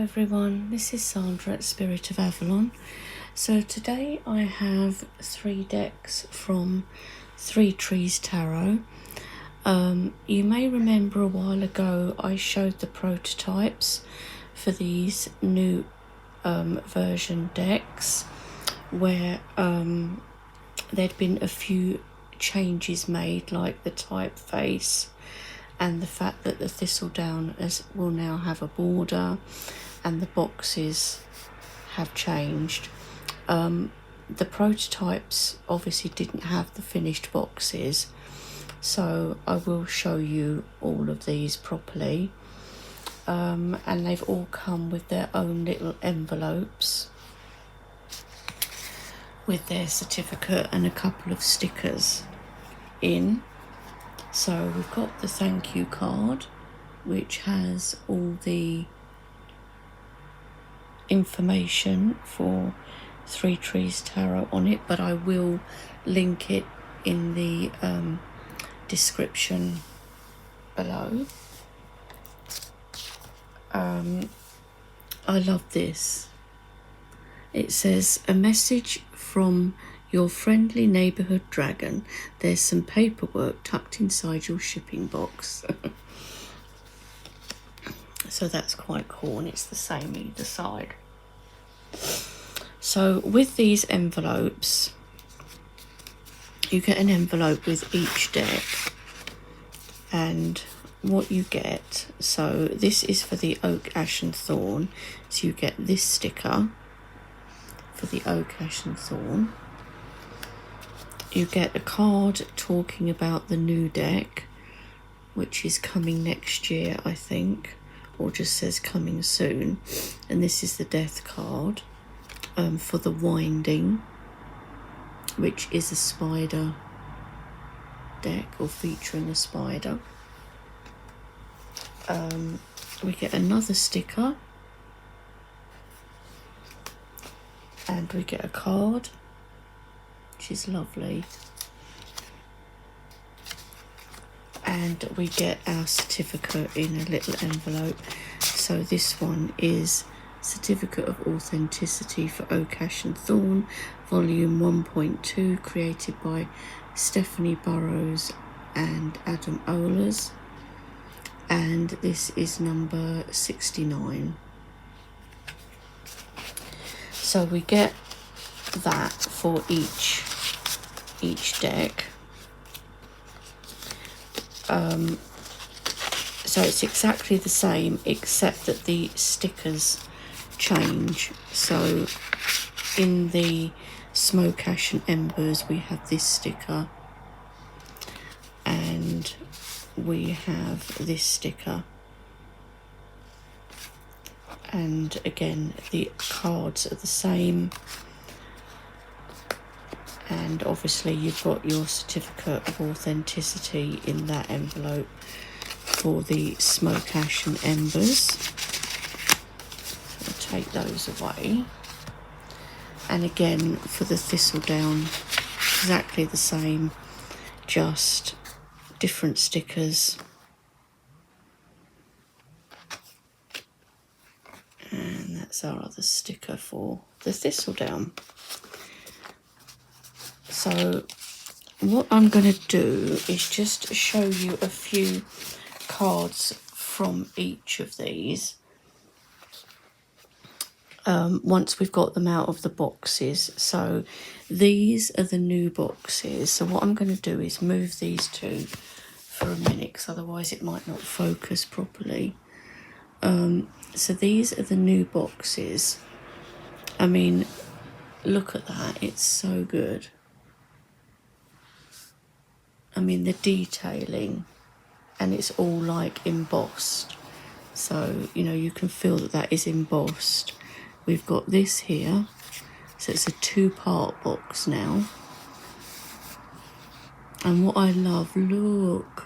everyone, this is Sandra at Spirit of Avalon. So today I have 3 decks from Three Trees Tarot. You may remember a while ago I showed the prototypes for these new version decks where there'd been a few changes made, like the typeface and the fact that the Thistle Down will now have a border and the boxes have changed. The prototypes obviously didn't have the finished boxes, so I will show you all of these properly. And they've all come with their own little envelopes with their certificate and a couple of stickers in. So we've got the thank you card, which has all the information for Three Trees Tarot on it, but I will link it in the description below. I love this. It says, a message from your friendly neighbourhood dragon. There's some paperwork tucked inside your shipping box. So that's quite cool, and it's the same either side. So with these envelopes, you get an envelope with each deck, and what you get, so this is for the Oak, Ash and Thorn, so you get this sticker for the Oak, Ash and Thorn. You get a card talking about the new deck, which is coming next year, I think, or just says coming soon. And this is the Death card for the Winding, which is a spider deck, or featuring a spider. We get another sticker, and we get a card, which is lovely, and we get our certificate in a little envelope. So this one is Certificate of Authenticity for Oak, Ash and Thorn, volume 1.2, created by Stephanie Burrows and Adam Ohlers, and this is number 69. So we get that for each deck. So it's exactly the same, except that the stickers change. So in the Smoke, Ash and Embers we have this sticker, and we have this sticker, and again the cards are the same, and obviously you've got your Certificate of Authenticity in that envelope for the Smoke, Ash and Embers. So I'll take those away. And again for the Thistle Down, exactly the same, just different stickers. And that's our other sticker for the Thistle Down. So what I'm going to do is just show you a few cards from each of these once we've got them out of the boxes. So these are the new boxes. So what I'm going to do is move these two for a minute, because otherwise it might not focus properly. So these are the new boxes. I mean, look at that, it's so good. I mean, the detailing, and it's all like embossed, so you know you can feel that that is embossed. We've got this here, so it's a 2-part box now. And what I love, look,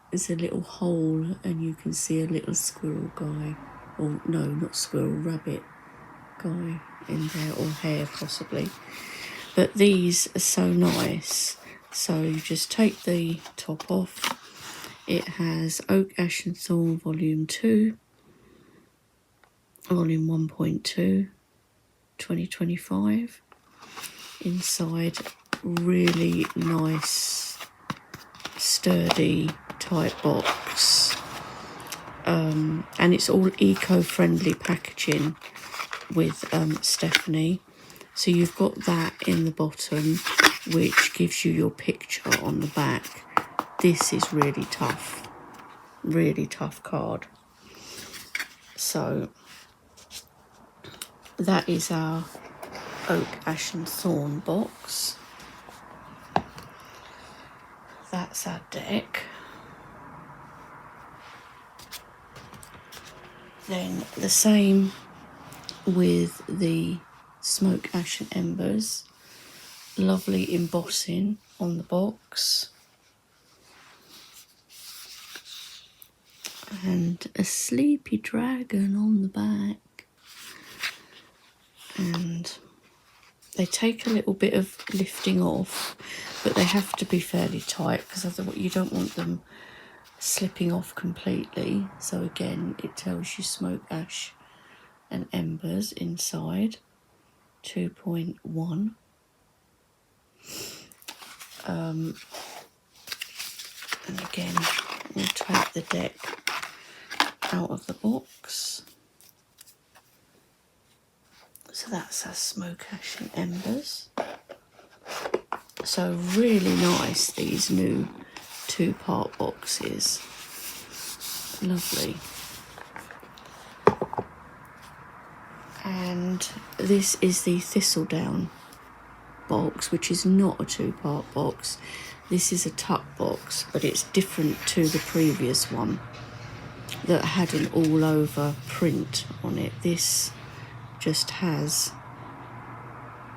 there's a little hole, and you can see a little squirrel guy, or no, not squirrel, rabbit guy in there, or hare possibly. But these are so nice. So you just take the top off, It has Oak, Ash and Thorn Volume 2, Volume 1.2, 2025. Inside, really nice, sturdy, tight box. And it's all eco-friendly packaging with Stephanie. So you've got that in the bottom, which gives you your picture on the back. This is really tough card. So that is our Oak, Ash and Thorn box. That's our deck. Then the same with the Smoke, Ash and Embers. Lovely embossing on the box. And a sleepy dragon on the back. And they take a little bit of lifting off, but they have to be fairly tight because otherwise you don't want them slipping off completely. So again, it tells you Smoke, Ash and Embers inside, 2.1. And again, we'll take the deck out of the box. So that's our Smoke, Ash and Embers. So really nice, these new 2-part boxes. Lovely. And this is the Thistle Down box, which is not a 2-part box. This is a tuck box, but it's different to the previous one that had an all over print on it. This just has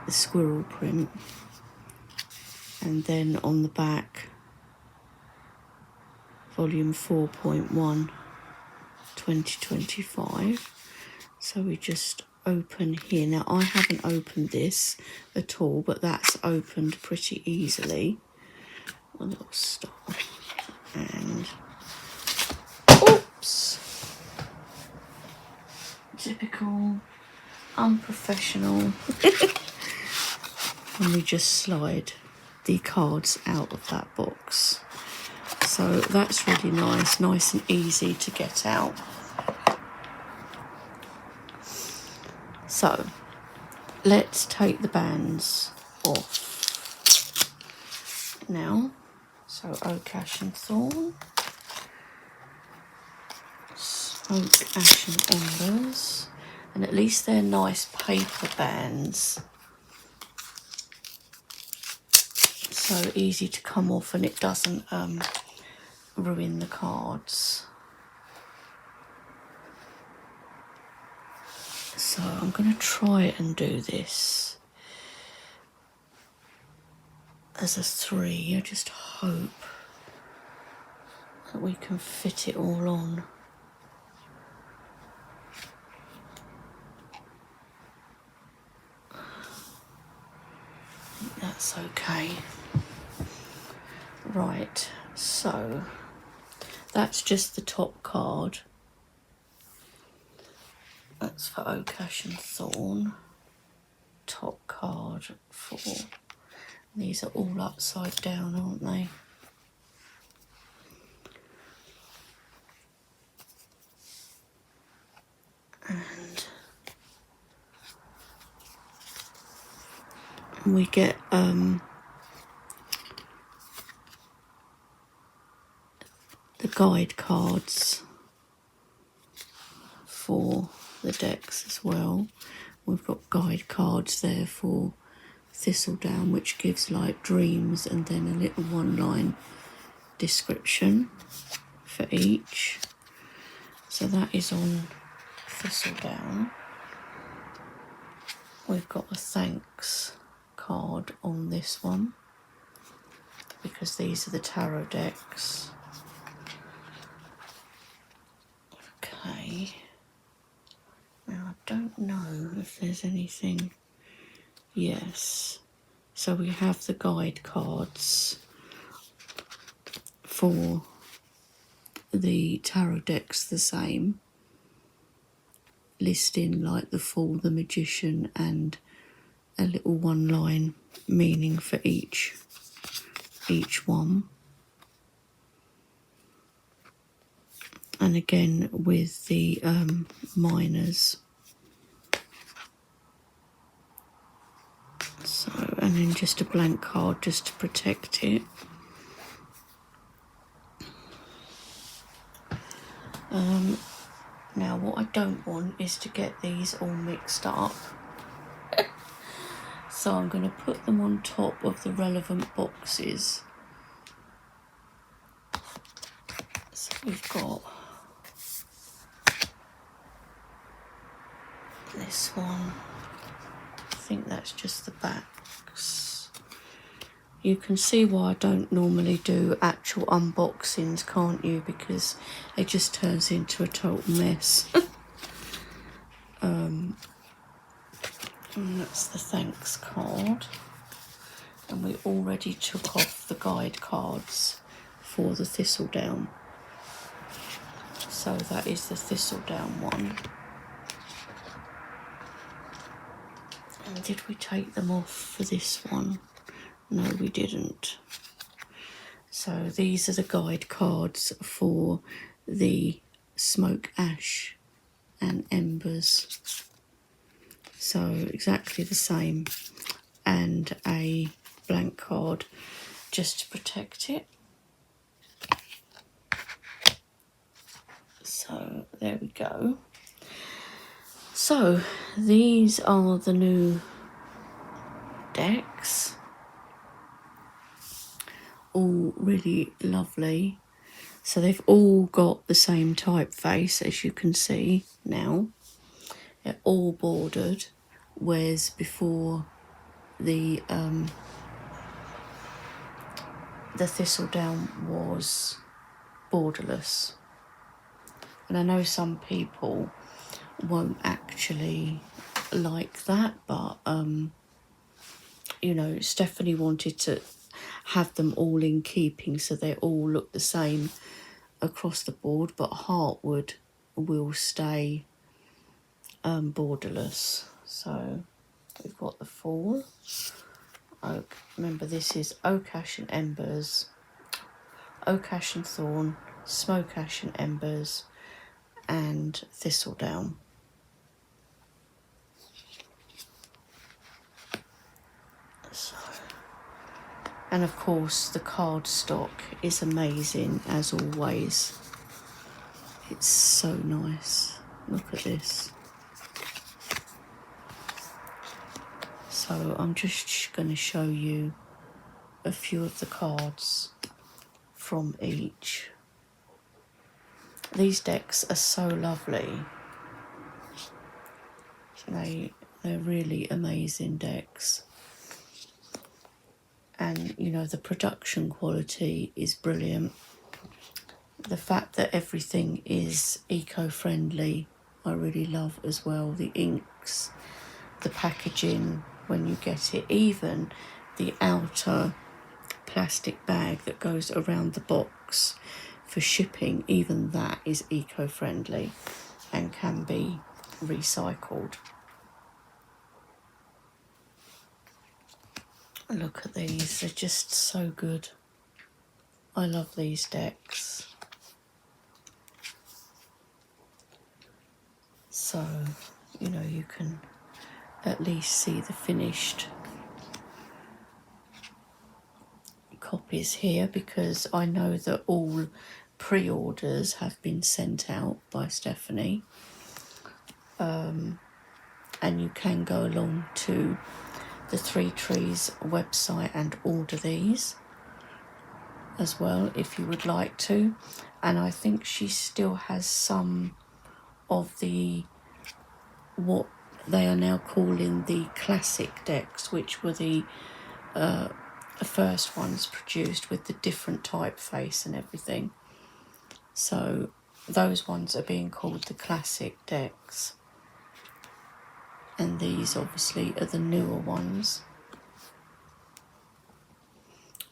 the squirrel print, and then on the back, volume 4.1, 2025. So we just open here. Now I haven't opened this at all, but that's opened pretty easily. A little stop. And oops, typical unprofessional. And we just slide the cards out of that box. So that's really nice and easy to get out. So let's take the bands off now. So Oak, Ash and Thorn, Smoke, Ash and Embers, and at least they're nice paper bands, so easy to come off and it doesn't ruin the cards. So I'm going to try and do this as a 3. I just hope that we can fit it all on. I think that's okay. Right, so that's just the top card. That's for Oak, Ash and Thorn. Top card for... These are all upside down, aren't they? And we get the guide cards for the decks as well. We've got guide cards there for Thistle Down, which gives like dreams and then a little 1-line description for each. So that is on Thistle Down. We've got a thanks card on this one because these are the tarot decks. Okay. Now I don't know if there's anything. Yes. So we have the guide cards for the tarot decks the same, listing like the Fool, the Magician, and a little one-line meaning for each one. And again with the minors. So, and then just a blank card just to protect it. Now what I don't want is to get these all mixed up. So I'm going to put them on top of the relevant boxes. So we've got this one. I think that's just the backs. You can see why I don't normally do actual unboxings, can't you? Because it just turns into a total mess. And that's the thanks card. And we already took off the guide cards for the Thistle Down. So that is the Thistle Down one. And did we take them off for this one? No, we didn't. So these are the guide cards for the Smoke, Ash and Embers. So exactly the same, and a blank card just to protect it. So there we go. So these are the new decks, all really lovely. So they've all got the same typeface, as you can see now. They're all bordered, whereas before the Thistle Down was borderless. And I know some people won't actually like that, but you know, Stephanie wanted to have them all in keeping so they all look the same across the board, but Heartwood will stay borderless. So we've got the Fool. Oak. Remember, this is Oak, Ash and Embers, Oak, Ash and Thorn, Smoke, Ash and Embers, and Thistle Down. So, and of course the card stock is amazing as always. It's so nice. Look at this. So I'm just going to show you a few of the cards from each. These decks are so lovely. They're really amazing decks. And you know, the production quality is brilliant. The fact that everything is eco-friendly, I really love as well. The inks, the packaging when you get it, even the outer plastic bag that goes around the box for shipping, even that is eco-friendly and can be recycled. Look at these, they're just so good. I love these decks. So, you know, you can at least see the finished copies here, because I know that all pre-orders have been sent out by Stephanie. And you can go along to the Three Trees website and order these as well if you would like to. And I think she still has some of the, what they are now calling the classic decks, which were the first ones produced with the different typeface and everything. So those ones are being called the classic decks, and these obviously are the newer ones.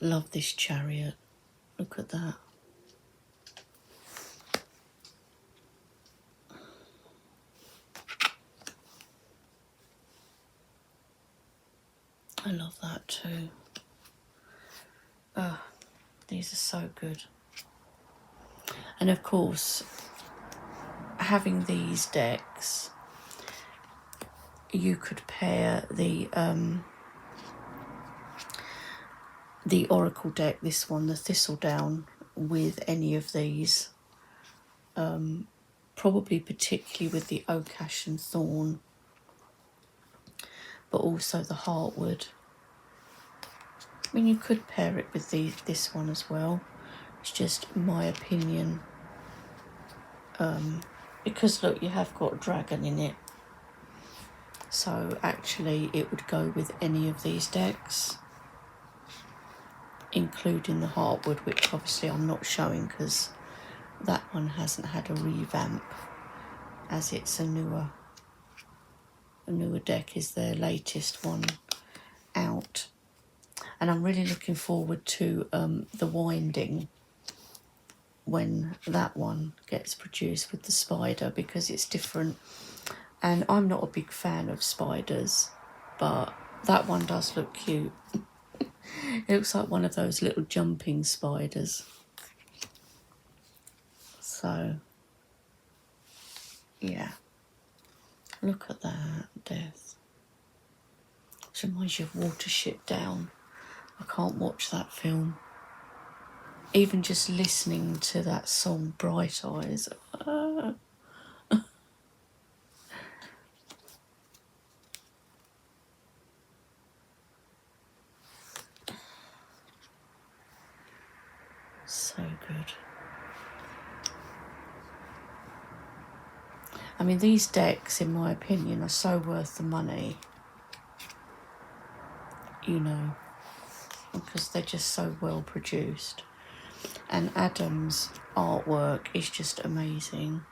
Love this chariot, look at that. I love that too. These are so good. And of course, having these decks, you could pair the Oracle deck, this one, the Thistle Down, with any of these. Probably particularly with the Oak, Ash and Thorn, but also the Heartwood. I mean, you could pair it with this one as well. It's just my opinion. Because look, you have got a dragon in it. So actually it would go with any of these decks, including the Heartwood, which obviously I'm not showing because that one hasn't had a revamp, as it's a newer deck, is their latest one out. And I'm really looking forward to the Winding, when that one gets produced with the spider, because it's different. And I'm not a big fan of spiders, but that one does look cute. It looks like one of those little jumping spiders. So, yeah. Look at that, Death. It reminds you of Watership Down. I can't watch that film. Even just listening to that song, Bright Eyes. So good. I mean, these decks, in my opinion, are so worth the money. You know, because they're just so well produced. And Adam's artwork is just amazing.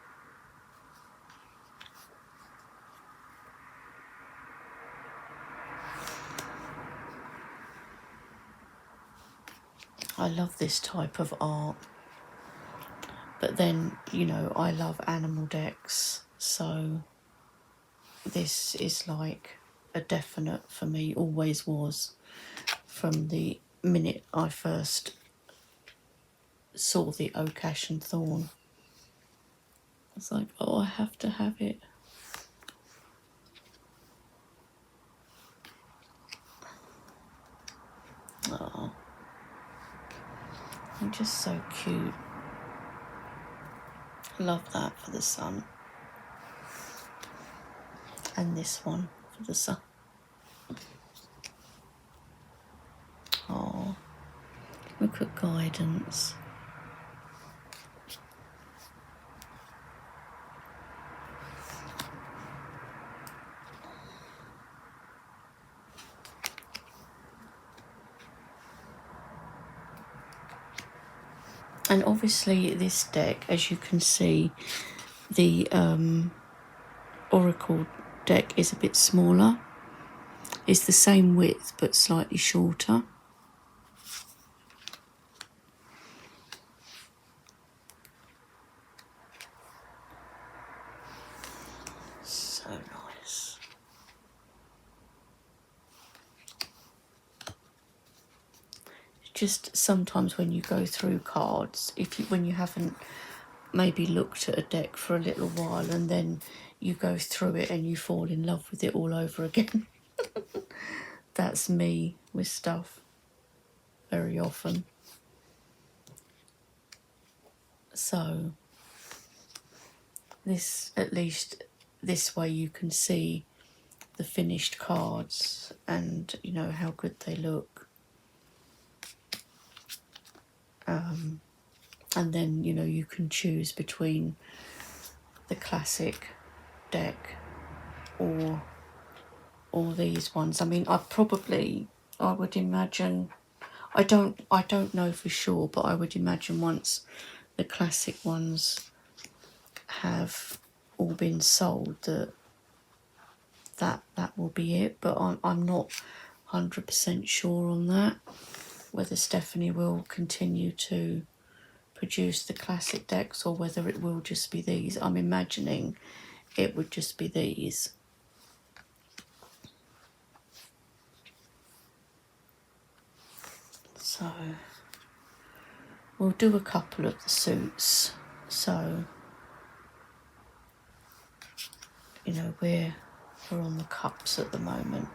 I love this type of art. But then, you know, I love animal decks, so this is like a definite for me, always was, from the minute I first saw the Oak, Ash and Thorn. It's like, oh, I have to have it. Oh, they're just so cute. Love that for the sun. And this one for the sun. Oh, look at Guidance. And obviously this deck, as you can see, the Oracle deck is a bit smaller. It's the same width but slightly shorter. So nice. Just sometimes when you go through cards, when you haven't maybe looked at a deck for a little while, and then you go through it and you fall in love with it all over again. That's me with stuff very often. So this, at least this way, you can see the finished cards and you know how good they look. And then, you know, you can choose between the classic deck or these ones. I mean, I would imagine, I don't know for sure, but I would imagine once the classic ones have all been sold, that will be it. But I'm not 100% sure on that, whether Stephanie will continue to produce the classic decks or whether it will just be these. I'm imagining it would just be these. So we'll do a couple of the suits. So, you know, we're on the cups at the moment.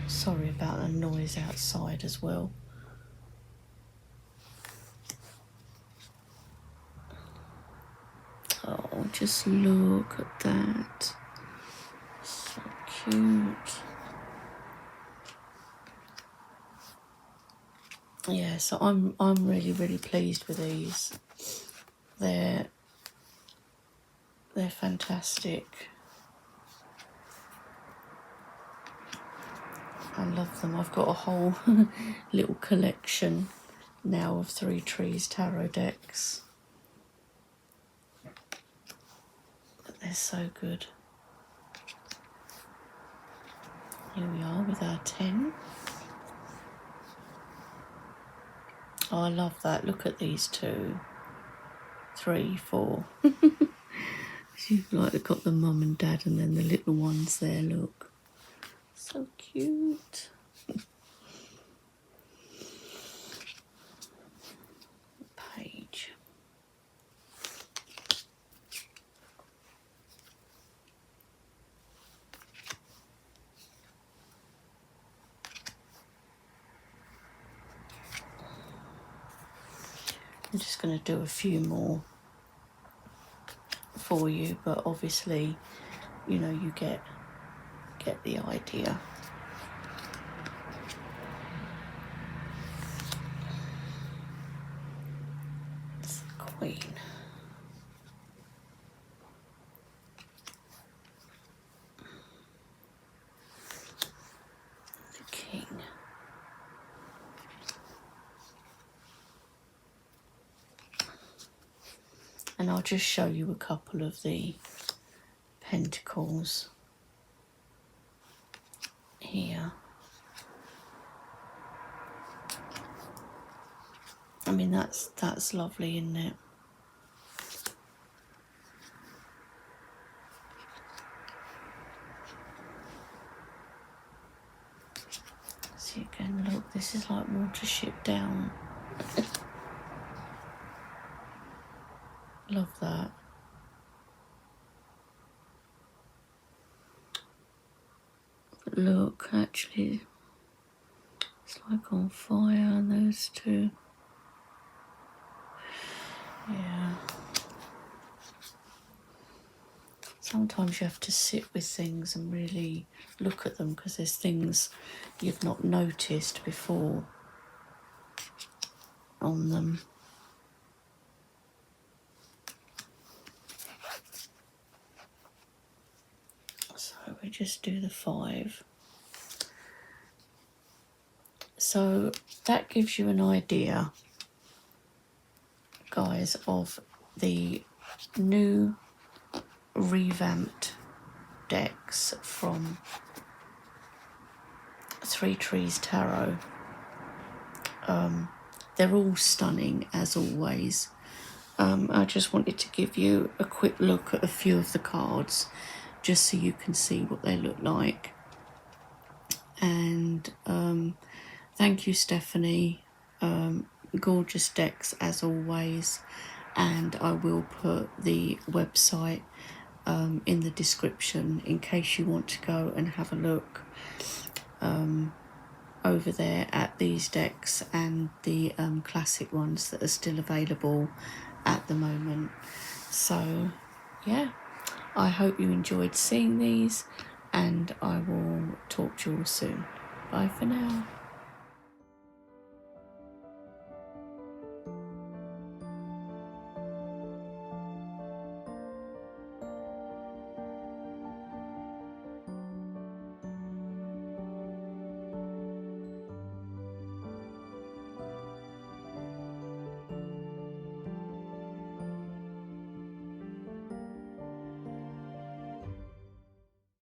Sorry about the noise outside as well. Oh, just look at that. So cute. Yeah, so I'm really pleased with these. They're fantastic. I love them. I've got a whole little collection now of Three Trees tarot decks. But they're so good. Here we are with our 10. Oh, I love that. Look at these 2, 3, 4. Like they've got the mum and dad and then the little ones there, look. So cute. Page. I'm just going to do a few more for you, but obviously, you know, you get the idea. It's the Queen. The King. And I'll just show you a couple of the Pentacles here. I mean, that's lovely, isn't it? See again, look, this is like Watership Down. Love that. But look, actually, it's like on fire, and those 2. Yeah. Sometimes you have to sit with things and really look at them because there's things you've not noticed before on them. So we just do the 5. So that gives you an idea, guys, of the new revamped decks from Three Trees Tarot. They're all stunning as always. I just wanted to give you a quick look at a few of the cards just so you can see what they look like. And thank you, Stephanie. Gorgeous decks as always, and I will put the website in the description in case you want to go and have a look over there at these decks and the classic ones that are still available at the moment. So yeah, I hope you enjoyed seeing these, and I will talk to you all soon. Bye for now.